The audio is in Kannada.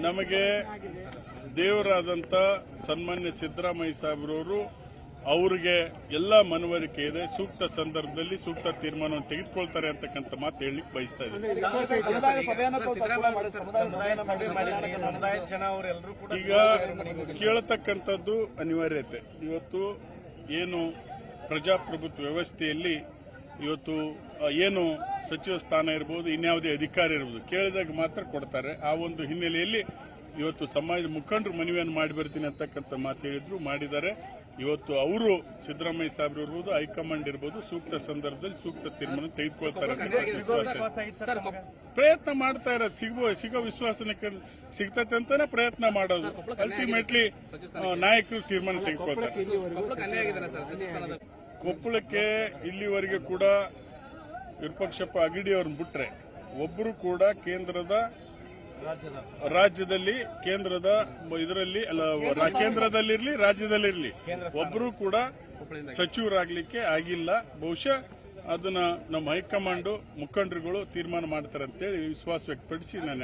ನಮಗೆ ದೇವರಾದಂಥ ಸನ್ಮಾನ್ಯ ಸಿದ್ದರಾಮಯ್ಯ ಸಾಹೇಬ್ರವರು ಅವರಿಗೆ ಎಲ್ಲ ಮನವರಿಕೆ ಇದೆ. ಸೂಕ್ತ ಸಂದರ್ಭದಲ್ಲಿ ಸೂಕ್ತ ತೀರ್ಮಾನವನ್ನು ತೆಗೆದುಕೊಳ್ತಾರೆ ಅಂತಕ್ಕಂಥ ಮಾತು ಹೇಳಲಿಕ್ಕೆ ಬಯಸ್ತಾ ಇದ್ದಾರೆ. ಈಗ ಕೇಳತಕ್ಕಂಥದ್ದು ಅನಿವಾರ್ಯತೆ. ಇವತ್ತು ಏನು ಪ್ರಜಾಪ್ರಭುತ್ವ ವ್ಯವಸ್ಥೆಯಲ್ಲಿ ಇವತ್ತು ಏನು ಸಚಿವ ಸ್ಥಾನ ಇರಬಹುದು, ಇನ್ಯಾವುದೇ ಅಧಿಕಾರ ಇರಬಹುದು, ಕೇಳಿದಾಗ ಮಾತ್ರ ಕೊಡ್ತಾರೆ. ಆ ಒಂದು ಹಿನ್ನೆಲೆಯಲ್ಲಿ ಇವತ್ತು ಸಮಾಜದ ಮುಖಂಡರು ಮನವಿಯನ್ನು ಮಾಡಿ ಬರ್ತೀನಿ ಅಂತಕ್ಕಂಥ ಮಾತು ಹೇಳಿದ್ರು, ಮಾಡಿದ್ದಾರೆ. ಇವತ್ತು ಅವರು ಸಿದ್ದರಾಮಯ್ಯ ಸಾಹೇಬ್ರು ಇರ್ಬೋದು, ಹೈಕಮಾಂಡ್ ಇರ್ಬೋದು, ಸೂಕ್ತ ಸಂದರ್ಭದಲ್ಲಿ ಸೂಕ್ತ ತೀರ್ಮಾನ ತೆಗೆದುಕೊಳ್ತಾರೆ ಪ್ರಯತ್ನ ಮಾಡ್ತಾ ಇರೋದು. ಸಿಗೋ ವಿಶ್ವಾಸನ ಸಿಗ್ತತೆ ಅಂತಾನೆ ಪ್ರಯತ್ನ ಮಾಡೋದು. ಅಲ್ಟಿಮೇಟ್ಲಿ ನಾಯಕರು ತೀರ್ಮಾನ ತೆಗೆದುಕೊಳ್ತಾರೆ. ಕೊಪ್ಪಳಕ್ಕೆ ಇಲ್ಲಿವರೆಗೆ ಕೂಡ ವಿರೂಪಾಕ್ಷಪ್ಪ ಅಗಡಿ ಅವ್ರನ್ನ ಬಿಟ್ರೆ ಒಬ್ಬರು ಕೂಡ ರಾಜ್ಯದಲ್ಲಿ ಕೇಂದ್ರದ ಇದರಲ್ಲಿ ಅಲ್ಲ, ಕೇಂದ್ರದಲ್ಲಿರ್ಲಿ ರಾಜ್ಯದಲ್ಲಿರ್ಲಿ ಒಬ್ಬರು ಕೂಡ ಸಚಿವರಾಗ್ಲಿಕ್ಕೆ ಆಗಿಲ್ಲ. ಬಹುಶಃ ಅದನ್ನ ನಮ್ಮ ಹೈಕಮಾಂಡ್ ಮುಖಂಡರುಗಳು ತೀರ್ಮಾನ ಮಾಡ್ತಾರೆ ಅಂತೇಳಿ ವಿಶ್ವಾಸ ವ್ಯಕ್ತಪಡಿಸಿ ನಾನು